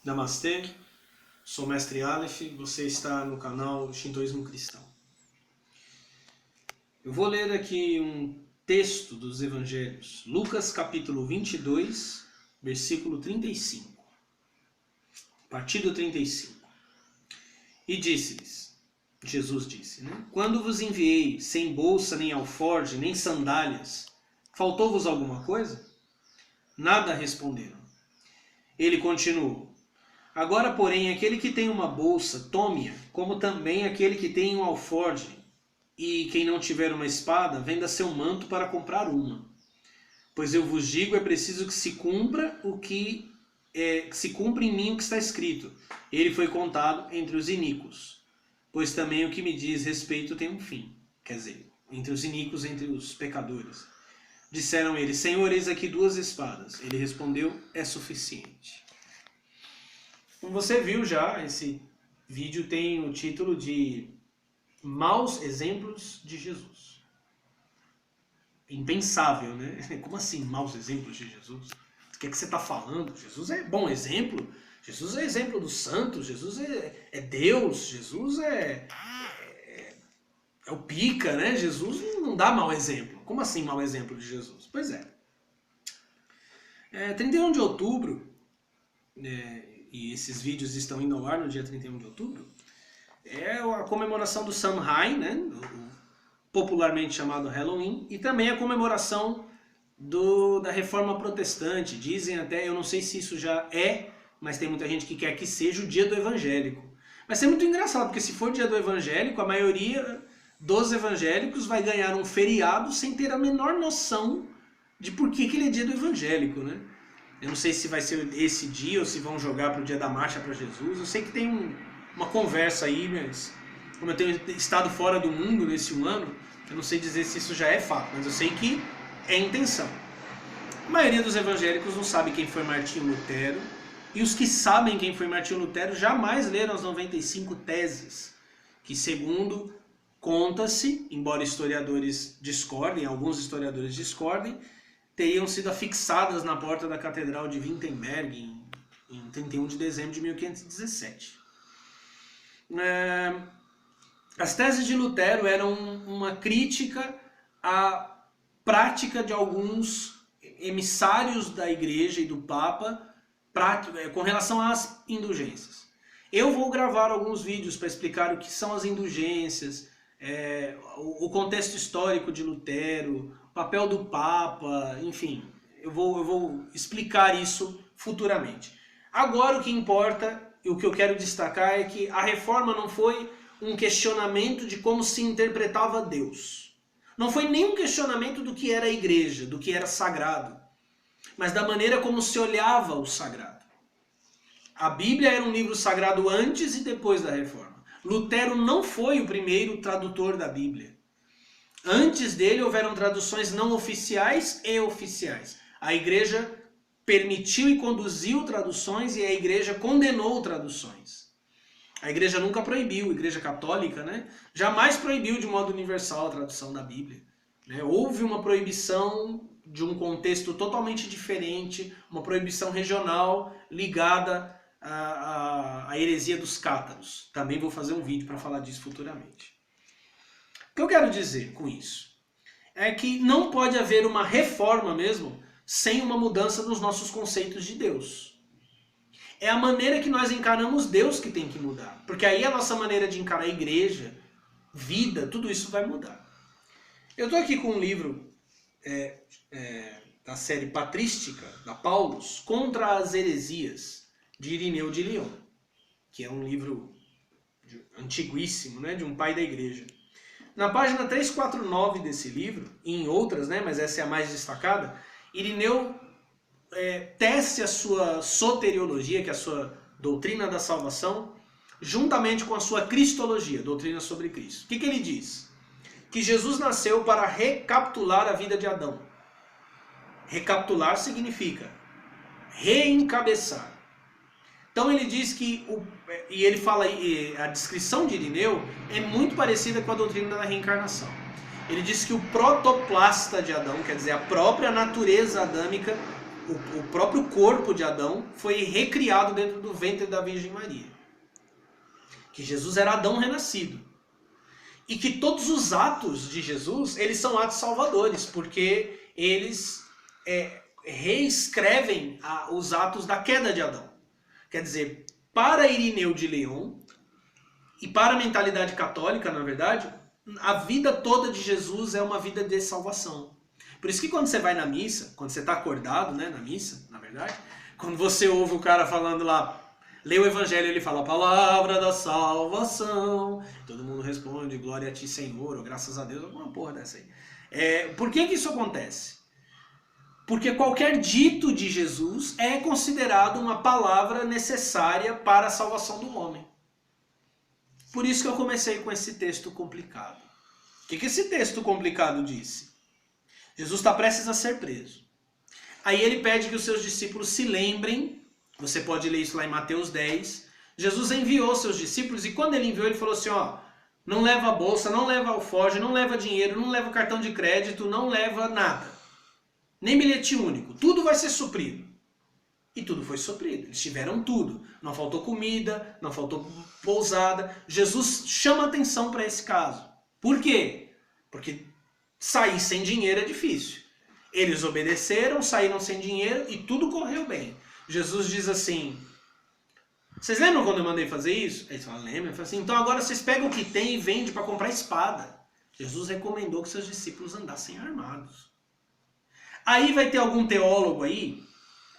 Namastê, sou o Mestre Aleph, você está no canal Shintoísmo Cristão. Eu vou ler aqui um texto dos Evangelhos, Lucas capítulo 22, versículo 35, a partir do 35. E disse-lhes, Jesus disse, Quando vos enviei sem bolsa, nem alforje, nem sandálias, faltou-vos alguma coisa? Nada responderam. Ele continuou, agora, porém, aquele que tem uma bolsa, tome-a, como também aquele que tem um alforje, e quem não tiver uma espada, venda seu manto para comprar uma. Pois eu vos digo, é preciso que se cumpra em mim o que está escrito. Ele foi contado entre os iníquos, pois também o que me diz respeito tem um fim. Quer dizer, entre os iníquos, entre os pecadores. Disseram eles, Senhor, eis aqui 2 espadas. Ele respondeu, é suficiente. Como você viu já, esse vídeo tem o título de Maus Exemplos de Jesus. Impensável, né? Como assim, maus exemplos de Jesus? O que é que você está falando? Jesus é bom exemplo? Jesus é exemplo dos santos? Jesus é Deus? Jesus é o pica, né? Jesus não dá mau exemplo. Como assim mau exemplo de Jesus? Pois é. 31 de outubro, e esses vídeos estão indo ao ar no dia 31 de outubro, é a comemoração do Samhain, né? Popularmente chamado Halloween, e também a comemoração da Reforma Protestante. Dizem até, eu não sei se isso já é, mas tem muita gente que quer que seja o dia do evangélico. Vai ser muito engraçado, porque se for o dia do evangélico, a maioria dos evangélicos vai ganhar um feriado sem ter a menor noção de por que ele é dia do evangélico, né? Eu não sei se vai ser esse dia ou se vão jogar para o dia da marcha para Jesus. Eu sei que tem uma conversa aí, mas como eu tenho estado fora do mundo nesse ano, eu não sei dizer se isso já é fato, mas eu sei que é intenção. A maioria dos evangélicos não sabe quem foi Martinho Lutero, e os que sabem quem foi Martinho Lutero jamais leram as 95 teses, que segundo conta-se, embora historiadores discordem, alguns historiadores discordem, teriam sido afixadas na porta da Catedral de Wittenberg em 31 de dezembro de 1517. As teses de Lutero eram uma crítica à prática de alguns emissários da Igreja e do Papa com relação às indulgências. Eu vou gravar alguns vídeos para explicar o que são as indulgências, o contexto histórico de Lutero, o papel do Papa, enfim, eu vou explicar isso futuramente. Agora o que importa e o que eu quero destacar é que a reforma não foi um questionamento de como se interpretava Deus. Não foi nem um questionamento do que era a igreja, do que era sagrado, mas da maneira como se olhava o sagrado. A Bíblia era um livro sagrado antes e depois da reforma. Lutero não foi o primeiro tradutor da Bíblia. Antes dele houveram traduções não oficiais e oficiais. A igreja permitiu e conduziu traduções e a igreja condenou traduções. A igreja nunca proibiu, a igreja católica, jamais proibiu de modo universal a tradução da Bíblia. Houve uma proibição de um contexto totalmente diferente, uma proibição regional ligada à heresia dos cátaros. Também vou fazer um vídeo para falar disso futuramente. O que eu quero dizer com isso é que não pode haver uma reforma mesmo sem uma mudança nos nossos conceitos de Deus. É a maneira que nós encaramos Deus que tem que mudar. Porque aí a nossa maneira de encarar a igreja, vida, tudo isso vai mudar. Eu estou aqui com um livro da série patrística, da Paulus, Contra as Heresias, de Irineu de Lyon, que é um livro antiguíssimo, de um pai da igreja. Na página 349 desse livro, e em outras, mas essa é a mais destacada, Irineu tece a sua soteriologia, que é a sua doutrina da salvação, juntamente com a sua cristologia, doutrina sobre Cristo. O que ele diz? Que Jesus nasceu para recapitular a vida de Adão. Recapitular significa reencabeçar. Então ele diz que, e ele fala, a descrição de Irineu é muito parecida com a doutrina da reencarnação. Ele diz que o protoplasta de Adão, quer dizer, a própria natureza adâmica, o próprio corpo de Adão foi recriado dentro do ventre da Virgem Maria. Que Jesus era Adão renascido. E que todos os atos de Jesus, eles são atos salvadores, porque eles reescrevem os atos da queda de Adão. Quer dizer, para Irineu de Leão, e para a mentalidade católica, na verdade, a vida toda de Jesus é uma vida de salvação. Por isso que quando você vai na missa, quando você está acordado, né, na missa, na verdade, quando você ouve o cara falando lá, lê o evangelho, ele fala a palavra da salvação, todo mundo responde, glória a ti, Senhor, ou graças a Deus, alguma porra dessa aí. Por que isso acontece? Porque qualquer dito de Jesus é considerado uma palavra necessária para a salvação do homem. Por isso que eu comecei com esse texto complicado. O que esse texto complicado disse? Jesus está prestes a ser preso. Aí ele pede que os seus discípulos se lembrem, você pode ler isso lá em Mateus 10, Jesus enviou seus discípulos e quando ele enviou ele falou assim, ó, não leva a bolsa, não leva alforje, não leva dinheiro, não leva cartão de crédito, não leva nada. Nem bilhete único, tudo vai ser suprido. E tudo foi suprido, eles tiveram tudo. Não faltou comida, não faltou pousada. Jesus chama atenção para esse caso. Por quê? Porque sair sem dinheiro é difícil. Eles obedeceram, saíram sem dinheiro e tudo correu bem. Jesus diz assim, vocês lembram quando eu mandei fazer isso? Eles falam, lembram? Ele fala assim, então agora vocês pegam o que tem e vendem para comprar espada. Jesus recomendou que seus discípulos andassem armados. Aí vai ter algum teólogo aí,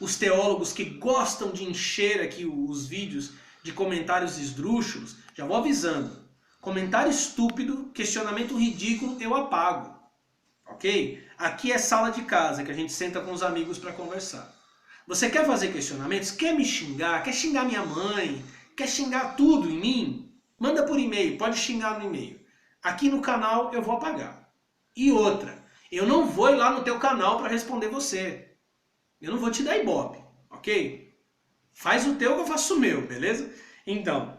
os teólogos que gostam de encher aqui os vídeos de comentários esdrúxulos, já vou avisando. Comentário estúpido, questionamento ridículo, eu apago. Ok? Aqui é sala de casa, que a gente senta com os amigos para conversar. Você quer fazer questionamentos? Quer me xingar? Quer xingar minha mãe? Quer xingar tudo em mim? Manda por e-mail, pode xingar no e-mail. Aqui no canal eu vou apagar. E outra, eu não vou ir lá no teu canal para responder você. Eu não vou te dar ibope, ok? Faz o teu que eu faço o meu, beleza? Então,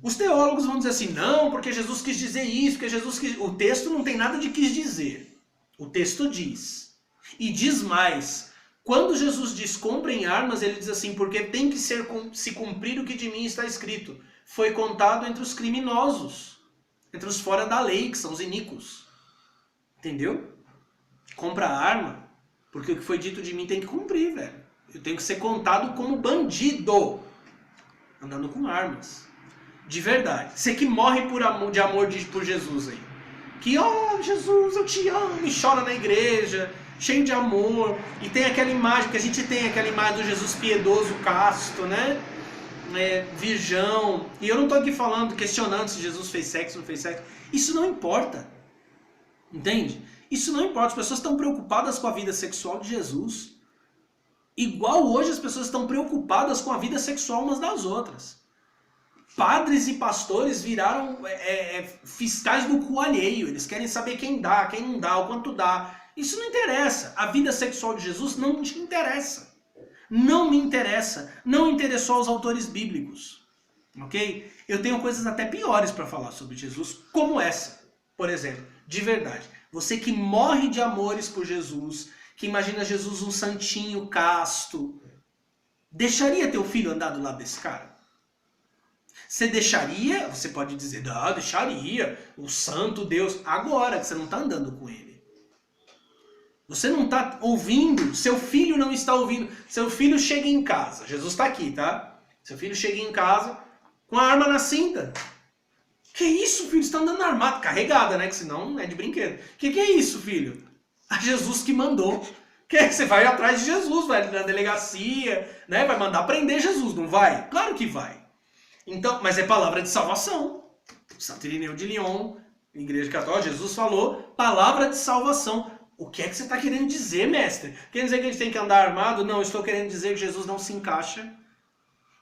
os teólogos vão dizer assim, não, porque Jesus quis dizer isso, porque Jesus quis... O texto não tem nada de quis dizer. O texto diz. E diz mais. Quando Jesus diz comprem armas, ele diz assim, porque tem que se cumprir o que de mim está escrito. Foi contado entre os criminosos, entre os fora da lei, que são os iníquos. Entendeu? Compra arma. Porque o que foi dito de mim tem que cumprir, velho. Eu tenho que ser contado como bandido. Andando com armas. De verdade. Você que morre de amor por Jesus aí. Que, oh, Jesus, eu te amo. E chora na igreja. Cheio de amor. E tem aquela imagem, que a gente tem aquela imagem do Jesus piedoso, casto, né? Virgão. E eu não tô aqui falando, questionando se Jesus fez sexo ou não fez sexo. Isso não importa. Entende? Isso não importa, as pessoas estão preocupadas com a vida sexual de Jesus. Igual hoje as pessoas estão preocupadas com a vida sexual umas das outras. Padres e pastores viraram fiscais do cu alheio. Eles querem saber quem dá, quem não dá, o quanto dá. Isso não interessa. A vida sexual de Jesus não te interessa. Não me interessa. Não interessou aos autores bíblicos. Ok? Eu tenho coisas até piores para falar sobre Jesus, como essa. Por exemplo, de verdade. Você que morre de amores por Jesus, que imagina Jesus um santinho casto, deixaria teu filho andar do lado desse cara? Você deixaria? Você pode dizer, não, deixaria, o santo Deus. Agora que você não está andando com ele. Você não está ouvindo, seu filho não está ouvindo. Seu filho chega em casa, Jesus está aqui, tá? Seu filho chega em casa com a arma na cinta. Que isso, filho? Você está andando armado. Carregada, né? Que senão não é de brinquedo. Que é isso, filho? A Jesus que mandou. Que você vai atrás de Jesus, vai na delegacia, né? Vai mandar prender Jesus, não vai? Claro que vai. Então, mas é palavra de salvação. Santo Irineu de Lyon, Igreja Católica, Jesus falou, palavra de salvação. O que é que você está querendo dizer, mestre? Quer dizer que a gente tem que andar armado? Não, estou querendo dizer que Jesus não se encaixa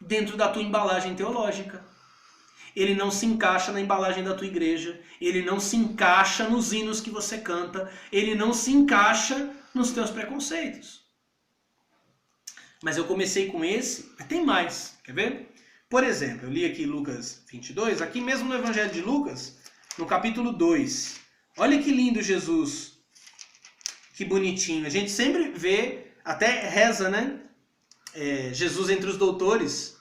dentro da tua embalagem teológica. Ele não se encaixa na embalagem da tua igreja. Ele não se encaixa nos hinos que você canta. Ele não se encaixa nos teus preconceitos. Mas eu comecei com esse, mas tem mais. Quer ver? Por exemplo, eu li aqui Lucas 22, aqui mesmo no Evangelho de Lucas, no capítulo 2. Olha que lindo Jesus. Que bonitinho. A gente sempre vê até reza, né? Jesus entre os doutores,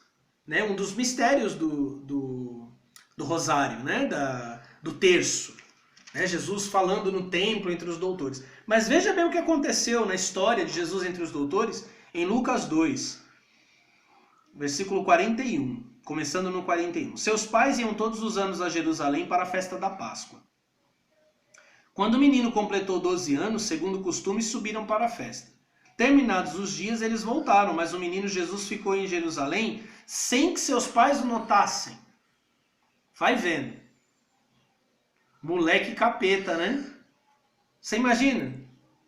né? Um dos mistérios do rosário, né? Do terço. Né? Jesus falando no templo entre os doutores. Mas veja bem o que aconteceu na história de Jesus entre os doutores em Lucas 2, versículo 41, começando no 41. Seus pais iam todos os anos a Jerusalém para a festa da Páscoa. Quando o menino completou 12 anos, segundo o costume, subiram para a festa. Terminados os dias, eles voltaram, mas o menino Jesus ficou em Jerusalém sem que seus pais o notassem. Vai vendo. Moleque capeta, né? Você imagina?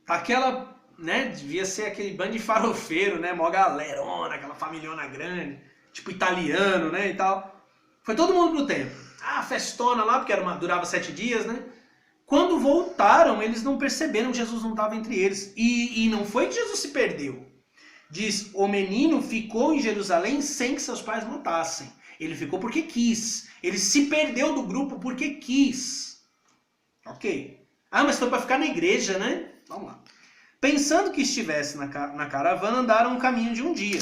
Aquela, né? Devia ser aquele bando de farofeiro, né? Mó galerona, aquela familhona grande, tipo italiano, né? E tal. Foi todo mundo pro templo. Ah, festona lá, porque durava 7 dias, né? Quando voltaram, eles não perceberam que Jesus não estava entre eles. E não foi que Jesus se perdeu. Diz, o menino ficou em Jerusalém sem que seus pais notassem. Ele ficou porque quis. Ele se perdeu do grupo porque quis. Ok. Ah, mas foi para ficar na igreja, né? Vamos lá. Pensando que estivesse na caravana, andaram um caminho de um dia.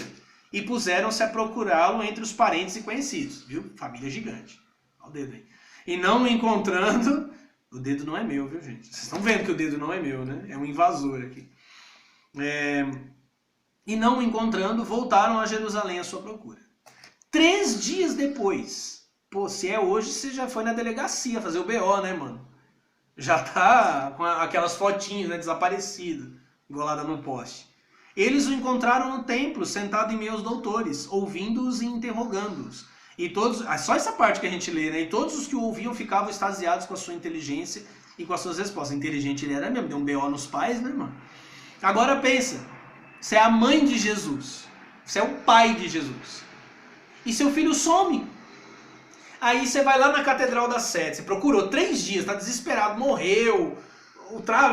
E puseram-se a procurá-lo entre os parentes e conhecidos. Viu? Família gigante. Olha o dedo aí. E não o encontrando... O dedo não é meu, viu, gente? Vocês estão vendo que o dedo não é meu, né? É um invasor aqui. E não o encontrando, voltaram a Jerusalém à sua procura. 3 dias depois. Pô, se é hoje, você já foi na delegacia fazer o BO, né, mano? Já tá com aquelas fotinhas, né, desaparecido, engolada no poste. Eles o encontraram no templo, sentado em meio aos doutores, ouvindo-os e interrogando-os. E todos, só essa parte que a gente lê, né? E todos os que o ouviam ficavam extasiados com a sua inteligência e com as suas respostas. Inteligente ele era mesmo, deu um BO nos pais, né, mano? Agora pensa, você é a mãe de Jesus, você é o pai de Jesus, e seu filho some. Aí você vai lá na Catedral da Sé, você procurou 3 dias, tá desesperado, morreu,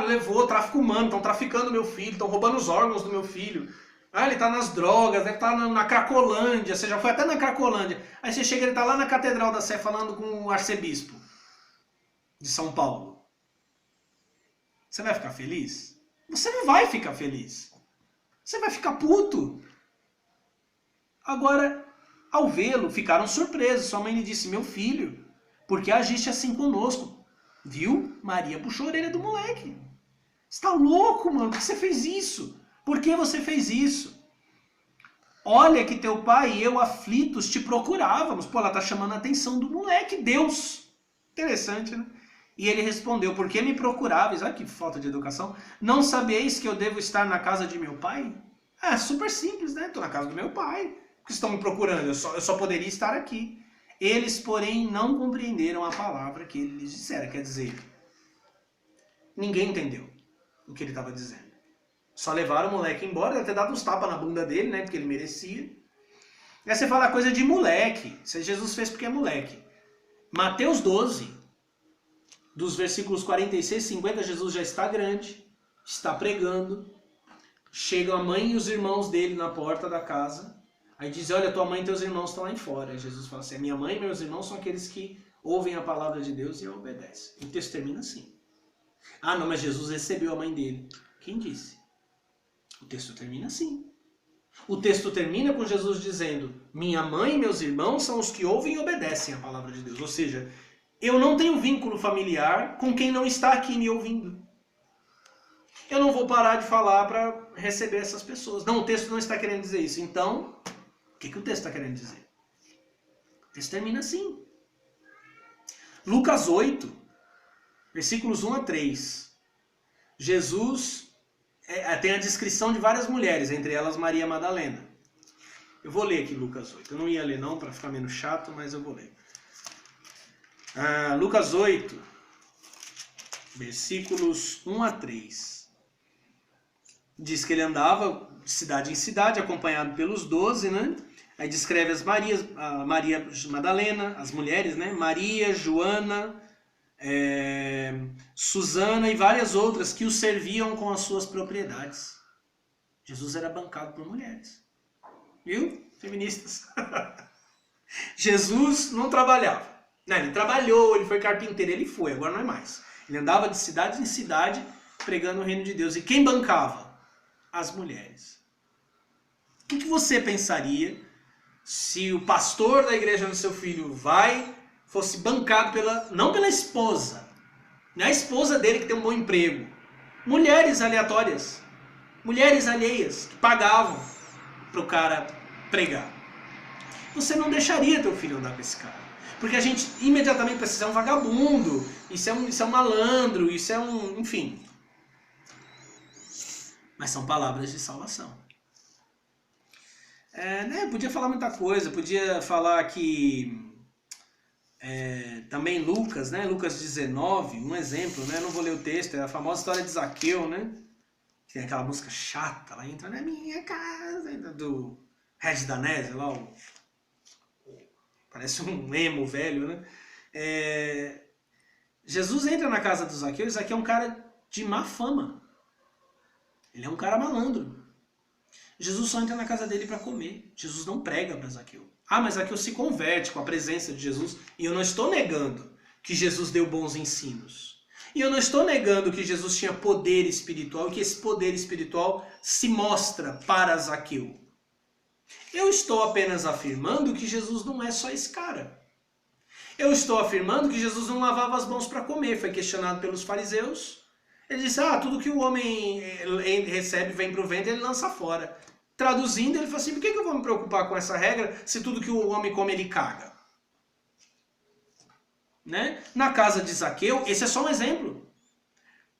levou tráfico humano, estão traficando meu filho, estão roubando os órgãos do meu filho. Ah, ele tá nas drogas, deve estar na Cracolândia, você já foi até na Cracolândia. Aí você chega, ele tá lá na Catedral da Sé falando com o arcebispo de São Paulo. Você vai ficar feliz? Você não vai ficar feliz. Você vai ficar puto. Agora, ao vê-lo, ficaram surpresos. Sua mãe lhe disse, meu filho, por que agiste assim conosco? Viu? Maria puxou a orelha do moleque. Você tá louco, mano? Por que você fez isso? Por que você fez isso? Olha que teu pai e eu aflitos te procurávamos. Pô, ela tá chamando a atenção do moleque. Deus. Interessante, né? E ele respondeu, por que me procuráveis? Olha que falta de educação. Não sabeis que eu devo estar na casa de meu pai? É super simples, né? Tô na casa do meu pai. Por que estão me procurando? Eu só poderia estar aqui. Eles, porém, não compreenderam a palavra que ele lhes dissera. Quer dizer, ninguém entendeu o que ele estava dizendo. Só levaram o moleque embora, deve ter dado uns tapas na bunda dele, né? Porque ele merecia. Aí você fala coisa de moleque. Isso Jesus fez porque é moleque. Mateus 12, dos versículos 46 e 50, Jesus já está grande, está pregando. Chegam a mãe e os irmãos dele na porta da casa. Aí diz, olha, tua mãe e teus irmãos estão lá fora. Aí Jesus fala assim, minha mãe e meus irmãos são aqueles que ouvem a palavra de Deus e a obedecem. O texto termina assim. Ah, não, mas Jesus recebeu a mãe dele. Quem disse? O texto termina assim. O texto termina com Jesus dizendo, minha mãe e meus irmãos são os que ouvem e obedecem a palavra de Deus. Ou seja, eu não tenho vínculo familiar com quem não está aqui me ouvindo. Eu não vou parar de falar para receber essas pessoas. Não, o texto não está querendo dizer isso. Então, o que o texto está querendo dizer? O texto termina assim. Lucas 8, versículos 1 a 3. Jesus tem a descrição de várias mulheres, entre elas Maria Madalena. Eu vou ler aqui Lucas 8. Eu não ia ler não, para ficar menos chato, mas eu vou ler. Lucas 8, versículos 1 a 3. Diz que ele andava de cidade em cidade, acompanhado pelos 12, né? Aí descreve as Marias, a Maria Madalena, as mulheres, né? Maria, Joana, Susana e várias outras que o serviam com as suas propriedades. Jesus era bancado por mulheres. Viu? Feministas. Jesus não trabalhava. Não, ele trabalhou, ele foi carpinteiro, ele foi, agora não é mais. Ele andava de cidade em cidade pregando o reino de Deus. E quem bancava? as mulheres. O que você pensaria se o pastor da igreja do seu filho fosse bancado não pela esposa, não é a esposa dele que tem um bom emprego, mulheres aleatórias, mulheres alheias que pagavam para o cara pregar? Você não deixaria teu filho andar com esse cara. Porque a gente imediatamente pensa, isso é um vagabundo, isso é um malandro, isso é um... enfim. Mas são palavras de salvação. Podia falar muita coisa, podia falar que... também Lucas, né? Lucas 19, um exemplo, né? Não vou ler o texto, é a famosa história de Zaqueu, né? Que tem aquela música chata, ela entra na minha casa, do Regis Danese, lá, parece um emo velho, né? Jesus entra na casa do Zaqueu, e Zaqueu é um cara de má fama. Ele é um cara malandro. Jesus só entra na casa dele para comer. Jesus não prega para Zaqueu. Mas Zaqueu se converte com a presença de Jesus. E eu não estou negando que Jesus deu bons ensinos. E eu não estou negando que Jesus tinha poder espiritual e que esse poder espiritual se mostra para Zaqueu. Eu estou apenas afirmando que Jesus não é só esse cara. Eu estou afirmando que Jesus não lavava as mãos para comer. Foi questionado pelos fariseus. Ele disse, tudo que o homem recebe vem para o ventre, ele lança fora. Traduzindo, ele falou assim, por que eu vou me preocupar com essa regra se tudo que o homem come, ele caga? Né? Na casa de Zaqueu, esse é só um exemplo.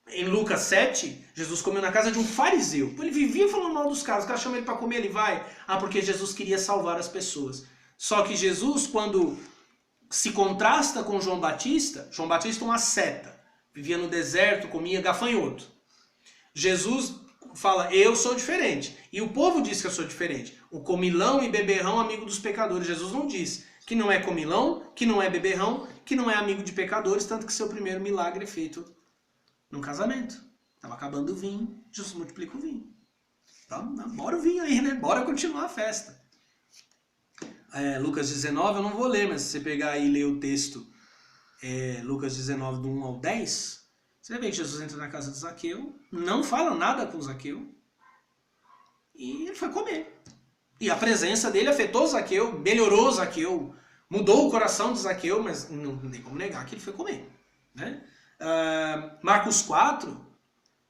Em Lucas 7, Jesus comeu na casa de um fariseu. Ele vivia falando mal dos caras. O cara chama ele para comer, ele vai. Porque Jesus queria salvar as pessoas. Só que Jesus, quando se contrasta com João Batista uma seta. Vivia no deserto, comia gafanhoto. Jesus fala, eu sou diferente. E o povo diz que eu sou diferente. O comilão e beberrão, amigo dos pecadores. Jesus não diz que não é comilão, que não é beberrão, que não é amigo de pecadores, tanto que seu primeiro milagre é feito num casamento. Estava acabando o vinho, Jesus multiplica o vinho. Então, bora o vinho aí, né? Bora continuar a festa. Lucas 19, eu não vou ler, mas se você pegar aí e ler o texto, Lucas 19, do 1 ao 10, você vai ver que Jesus entra na casa de Zaqueu, não fala nada com Zaqueu, e ele foi comer. E a presença dele afetou Zaqueu, melhorou Zaqueu, mudou o coração de Zaqueu, mas não tem como negar que ele foi comer. Né? Marcos 4,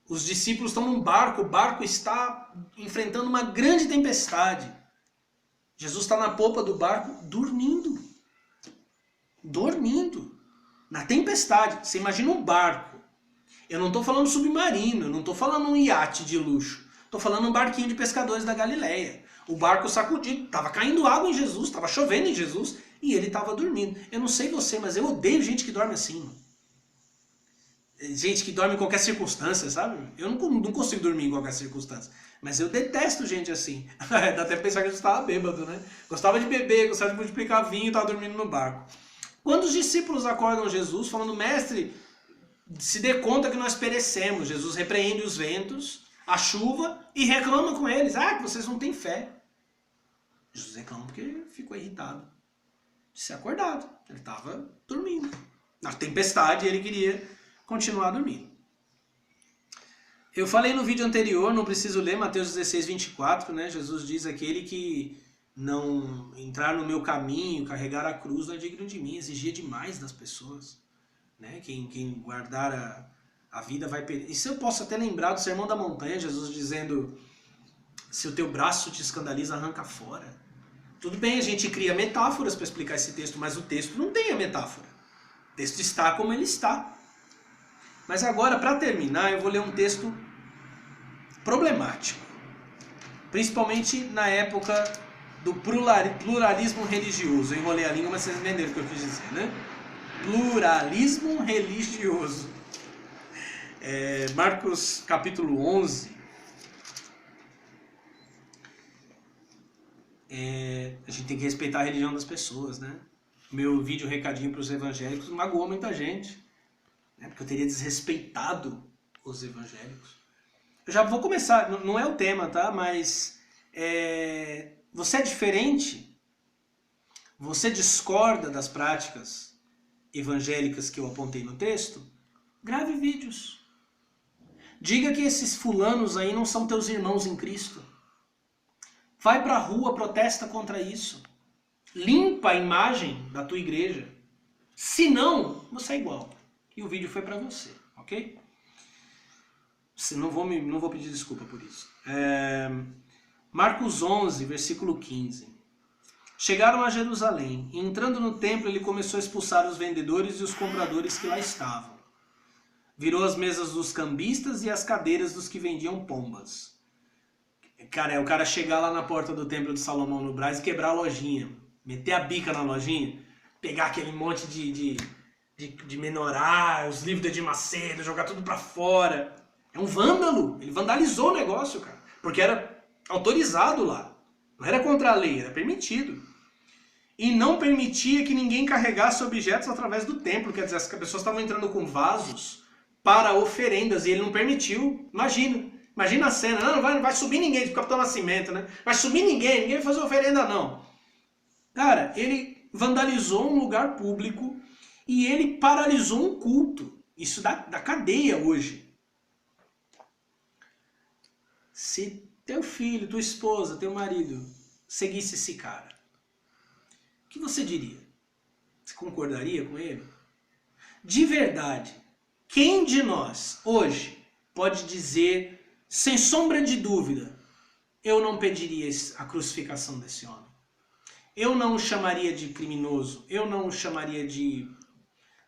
os discípulos estão num barco, o barco está enfrentando uma grande tempestade. Jesus está na popa do barco dormindo. Dormindo. Na tempestade. Você imagina um barco. Eu não estou falando submarino, eu não estou falando um iate de luxo. Estou falando um barquinho de pescadores da Galileia. O barco sacudido, estava caindo água em Jesus, estava chovendo em Jesus e ele estava dormindo. Eu não sei você, mas eu odeio gente que dorme assim. Gente que dorme em qualquer circunstância, sabe? Eu não consigo dormir em qualquer circunstância. Mas eu detesto gente assim. Dá até pra pensar que eu estava bêbado, né? Gostava de beber, gostava de multiplicar vinho e estava dormindo no barco. Quando os discípulos acordam Jesus falando, mestre, se dê conta que nós perecemos. Jesus repreende os ventos, a chuva e reclama com eles. Que vocês não têm fé. Jesus reclama porque ficou irritado. De ser acordado. Ele estava dormindo. Na tempestade ele queria continuar dormindo. Eu falei no vídeo anterior, não preciso ler, Mateus 16, 24, né? Jesus diz, aquele que não entrar no meu caminho, carregar a cruz, não é digno de mim, exigia demais das pessoas. Né? Quem guardar a vida vai perder. Isso eu posso até lembrar do Sermão da Montanha, Jesus dizendo, se o teu braço te escandaliza, arranca fora. Tudo bem, a gente cria metáforas para explicar esse texto, mas o texto não tem a metáfora. O texto está como ele está. Mas agora, para terminar, eu vou ler um texto problemático. Principalmente na época do pluralismo religioso. Eu enrolei a língua, mas vocês entenderam o que eu quis dizer, né? Pluralismo religioso. Marcos capítulo 11. A gente tem que respeitar a religião das pessoas, né? Meu vídeo recadinho para os evangélicos magoou muita gente. Porque eu teria desrespeitado os evangélicos. Eu já vou começar, não é o tema, tá? Mas você é diferente? Você discorda das práticas evangélicas que eu apontei no texto? Grave vídeos. Diga que esses fulanos aí não são teus irmãos em Cristo. Vai pra rua, protesta contra isso. Limpa a imagem da tua igreja. Se não, você é igual. E o vídeo foi pra você, ok? Não vou pedir desculpa por isso. Marcos 11, versículo 15. Chegaram a Jerusalém, e entrando no templo ele começou a expulsar os vendedores e os compradores que lá estavam. Virou as mesas dos cambistas e as cadeiras dos que vendiam pombas. Cara, é o cara chegar lá na porta do templo de Salomão no Brás e quebrar a lojinha. Meter a bica na lojinha, pegar aquele monte de menorá, os livros de Edir Macedo, jogar tudo pra fora. É um vândalo, ele vandalizou o negócio, cara. Porque era autorizado lá. Não era contra a lei, era permitido. E não permitia que ninguém carregasse objetos através do templo. Quer dizer, as pessoas estavam entrando com vasos para oferendas e ele não permitiu. Imagina a cena. Não vai subir ninguém, do Capitão Nascimento, né? Vai subir ninguém vai fazer oferenda não. Cara, ele vandalizou um lugar público e ele paralisou um culto. Isso dá cadeia hoje. Se teu filho, tua esposa, teu marido seguisse esse cara, o que você diria? Você concordaria com ele? De verdade, quem de nós hoje pode dizer, sem sombra de dúvida, eu não pediria a crucificação desse homem? Eu não o chamaria de criminoso, eu não o chamaria de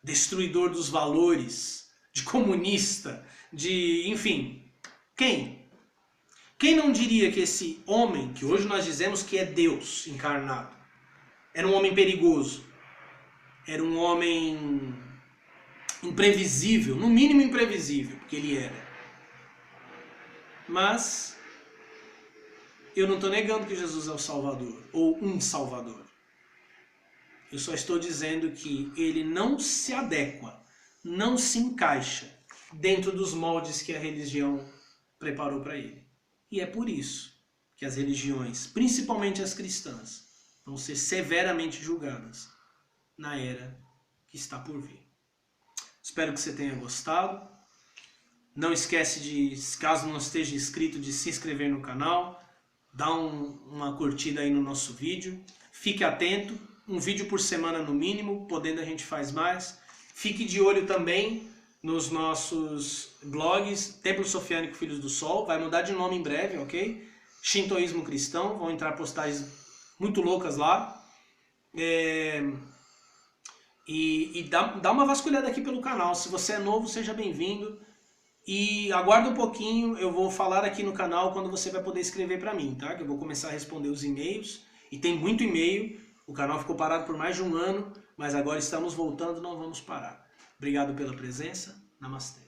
destruidor dos valores, de comunista, enfim, quem? Quem não diria que esse homem, que hoje nós dizemos que é Deus encarnado, era um homem perigoso, era um homem imprevisível, no mínimo imprevisível, porque ele era. Mas eu não estou negando que Jesus é o Salvador, ou um Salvador. Eu só estou dizendo que ele não se adequa, não se encaixa dentro dos moldes que a religião preparou para ele. E é por isso que as religiões, principalmente as cristãs, vão ser severamente julgadas na era que está por vir. Espero que você tenha gostado. Não esquece de, caso não esteja inscrito, de se inscrever no canal. Dá uma curtida aí no nosso vídeo. Fique atento. Um vídeo por semana no mínimo, podendo a gente faz mais. Fique de olho também nos nossos blogs, Templo Sofiânico Filhos do Sol, vai mudar de nome em breve, ok? Shintoísmo Cristão, vão entrar postagens muito loucas lá. E dá uma vasculhada aqui pelo canal, se você é novo, seja bem-vindo. E aguarda um pouquinho, eu vou falar aqui no canal quando você vai poder escrever para mim, tá? Que eu vou começar a responder os e-mails, e tem muito e-mail, o canal ficou parado por mais de um ano, mas agora estamos voltando, não vamos parar. Obrigado pela presença. Namastê.